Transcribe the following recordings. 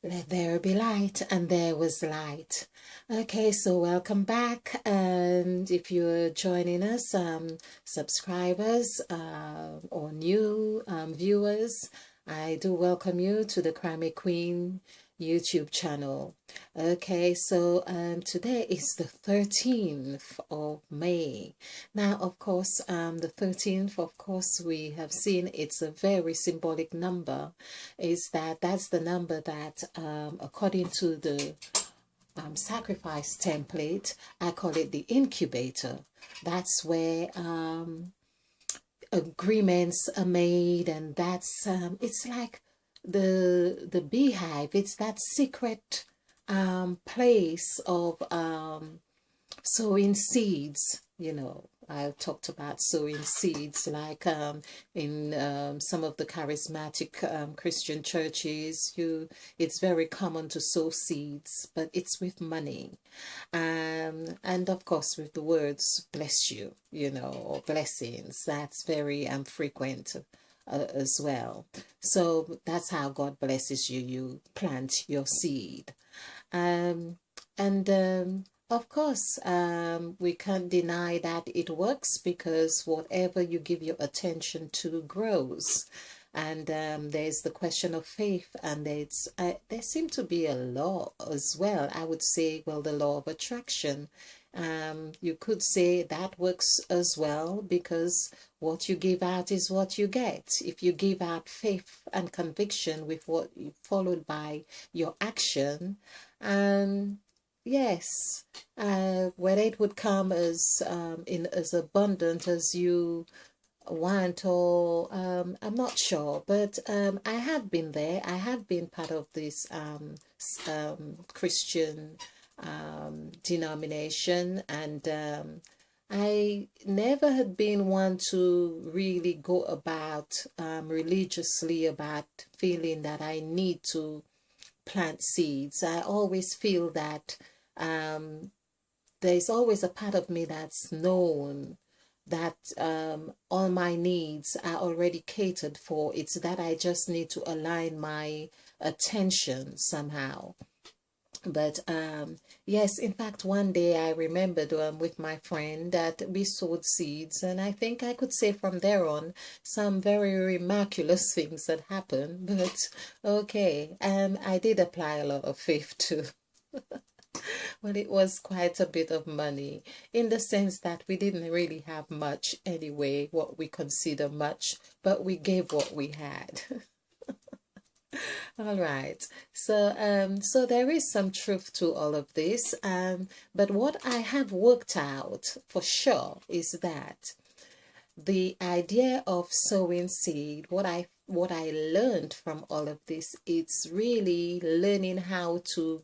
Let there be light, and there was light. Okay, so welcome back. And if you're joining us, subscribers or new viewers, I do welcome you to the Crimey Queen YouTube channel. Okay, so today is the 13th of May. Now, of course, the 13th, of course, we have seen it's a very symbolic number. That's the number that, according to the sacrifice template, I call it the incubator. That's where agreements are made, and that's it's like the beehive. It's that secret place of sowing seeds. I talked about sowing seeds, like in some of the charismatic Christian churches. It's very common to sow seeds, but it's with money, and of course with the words "bless you," or blessings. That's very frequent. As well. So that's how God blesses you. You plant your seed. And of course, we can't deny that it works, because whatever you give your attention to grows. And there's the question of faith, and there seem to be a law as well. I would say, well, the law of attraction. You could say that works as well, because what you give out is what you get. If you give out faith and conviction with what you followed by your action, yes, whether it would come as in as abundant as you want, or I'm not sure, but I have been there. I have been part of this Christian denomination, and I never had been one to really go about religiously about feeling that I need to plant seeds. I always feel that there's always a part of me that's known that all my needs are already catered for. It's that I just need to align my attention somehow. But yes, in fact, one day I remembered with my friend that we sowed seeds, and I think I could say from there on some very miraculous things that happened. But okay, I did apply a lot of faith too. Well, it was quite a bit of money, in the sense that we didn't really have much anyway, what we consider much, but we gave what we had. All right. So there is some truth to all of this. But what I have worked out for sure is that the idea of sowing seed, what I learned from all of this, it's really learning how to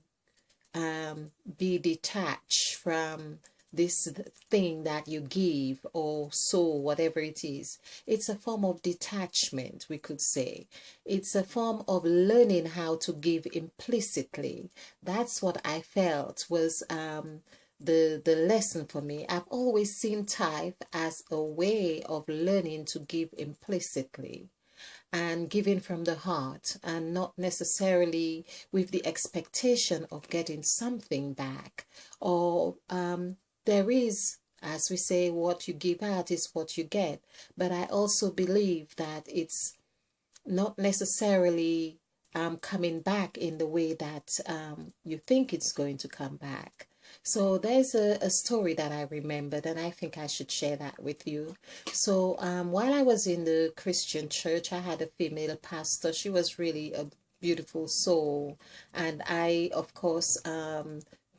be detached from this thing that you give or sow, whatever it is. It's a form of detachment, we could say. It's a form of learning how to give implicitly. That's what I felt was the lesson for me. I've always seen tithe as a way of learning to give implicitly and giving from the heart, and not necessarily with the expectation of getting something back. Or there is, as we say, what you give out is what you get. But I also believe that it's not necessarily coming back in the way that you think it's going to come back. So there's a story that I remembered, and I think I should share that with you. So while I was in the Christian church, I had a female pastor. She was really a beautiful soul, and I, of course,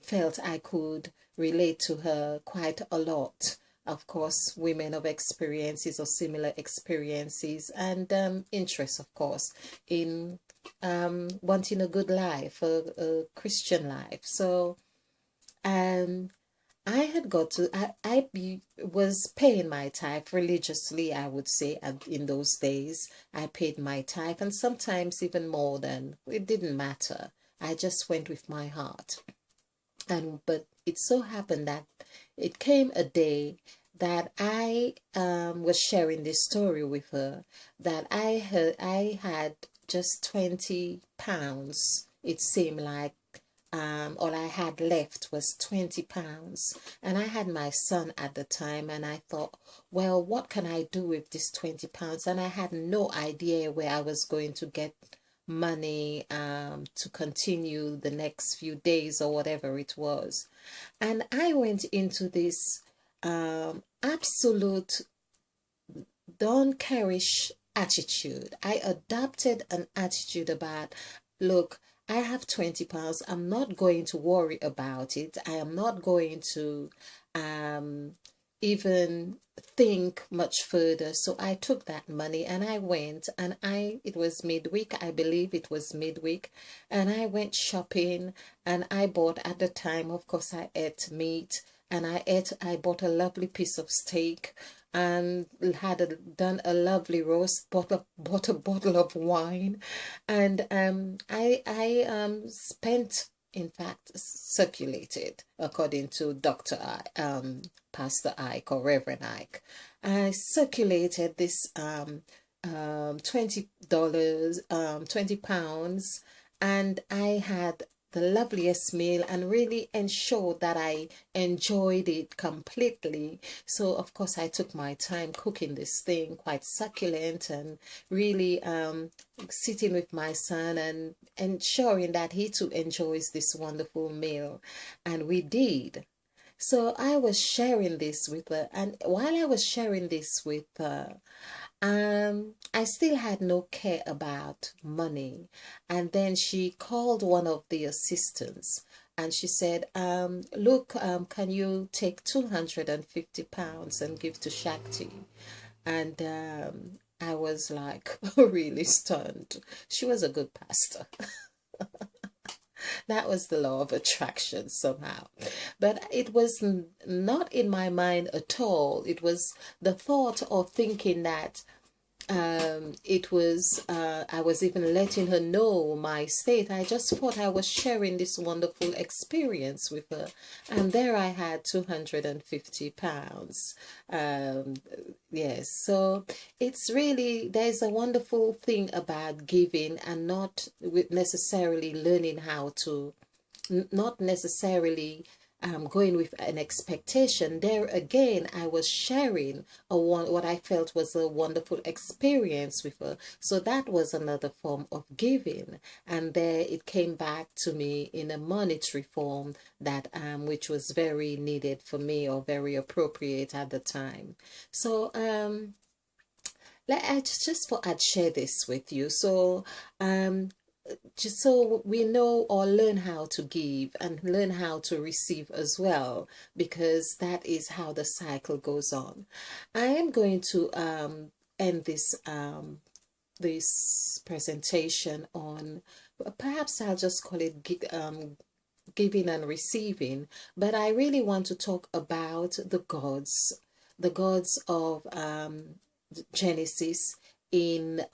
felt I could relate to her quite a lot. Of course, women of experiences or similar experiences, and interest, of course, in wanting a good life, a Christian life. So I had got to, was paying my tithe religiously, I would say, and in those days, I paid my tithe, and sometimes even more than, it didn't matter. I just went with my heart. But it so happened that it came a day that I was sharing this story with her, that I had just £20 it seemed like all I had left was £20. And I had my son at the time, and I thought, well, what can I do with this £20? And I had no idea where I was going to get money to continue the next few days or whatever it was. And I went into this absolute don't carish attitude. I adopted an attitude about, look, I have £20. I'm not going to worry about it. I am not going to um, even think much further. So I took that money and I went, and it was midweek, I believe it was midweek, and I went shopping, and I bought, at the time, of course, I ate meat, and I bought a lovely piece of steak, and done a lovely roast, bought a bottle of wine, and I spent, in fact, circulated, according to Pastor Ike, or Reverend Ike. I circulated this $20, £20, and I had the loveliest meal and really ensured that I enjoyed it completely. So of course I took my time cooking this thing, quite succulent, and really sitting with my son and ensuring that he too enjoys this wonderful meal. And we did. So I was sharing this with her, and while I was sharing this with her, I still had no care about money. And then she called one of the assistants, and she said, look, can you take £250 and give to Shakti? And I was like really stunned. She was a good pastor. That was the law of attraction somehow. But it was not in my mind at all. It was the thought or thinking that I was even letting her know my state. I just thought I was sharing this wonderful experience with her, and there I had £250. Yes, so it's really, there's a wonderful thing about giving, and not necessarily learning how to, not necessarily going with an expectation. There again, I was sharing what I felt was a wonderful experience with her. So that was another form of giving, and there it came back to me in a monetary form that which was very needed for me, or very appropriate at the time. So I'd share this with you. So just so we know or learn how to give and learn how to receive as well, because that is how the cycle goes on. I am going to end this presentation on, perhaps I'll just call it giving and receiving, but I really want to talk about the gods of Genesis, in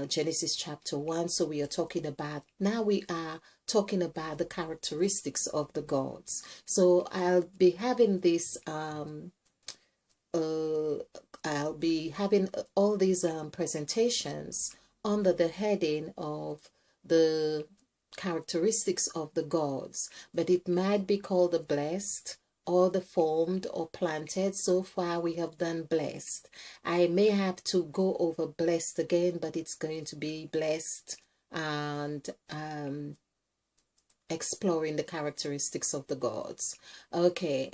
Genesis chapter 1. So we are talking about, now we are talking about the characteristics of the gods. So I'll be having this I'll be having all these presentations under the heading of the characteristics of the gods, but it might be called the blessed, or the formed, or planted. So far we have done blessed. I may have to go over blessed again, but it's going to be blessed and exploring the characteristics of the gods. Okay,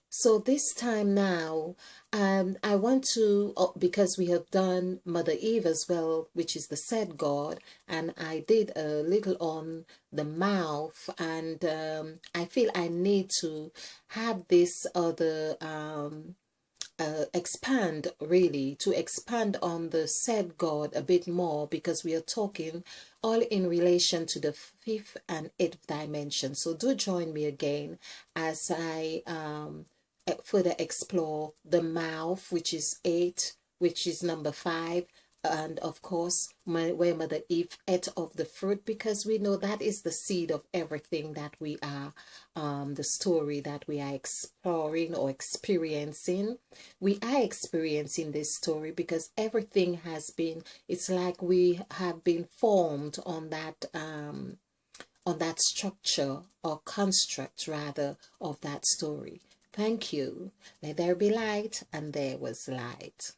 so this time now, I want to, because we have done Mother Eve as well, which is the said God, and I did a little on the mouth, and I feel I need to have this other expand on the said God a bit more, because we are talking all in relation to the fifth and eighth dimension. So do join me again as I further explore the mouth, which is 8, which is number 5, and of course where Mother Eve ate of the fruit, because we know that is the seed of everything that we are, the story that we are exploring or experiencing. We are experiencing this story because everything has been, it's like we have been formed on that on that structure or construct rather of that story. Thank you. Let there be light, and there was light.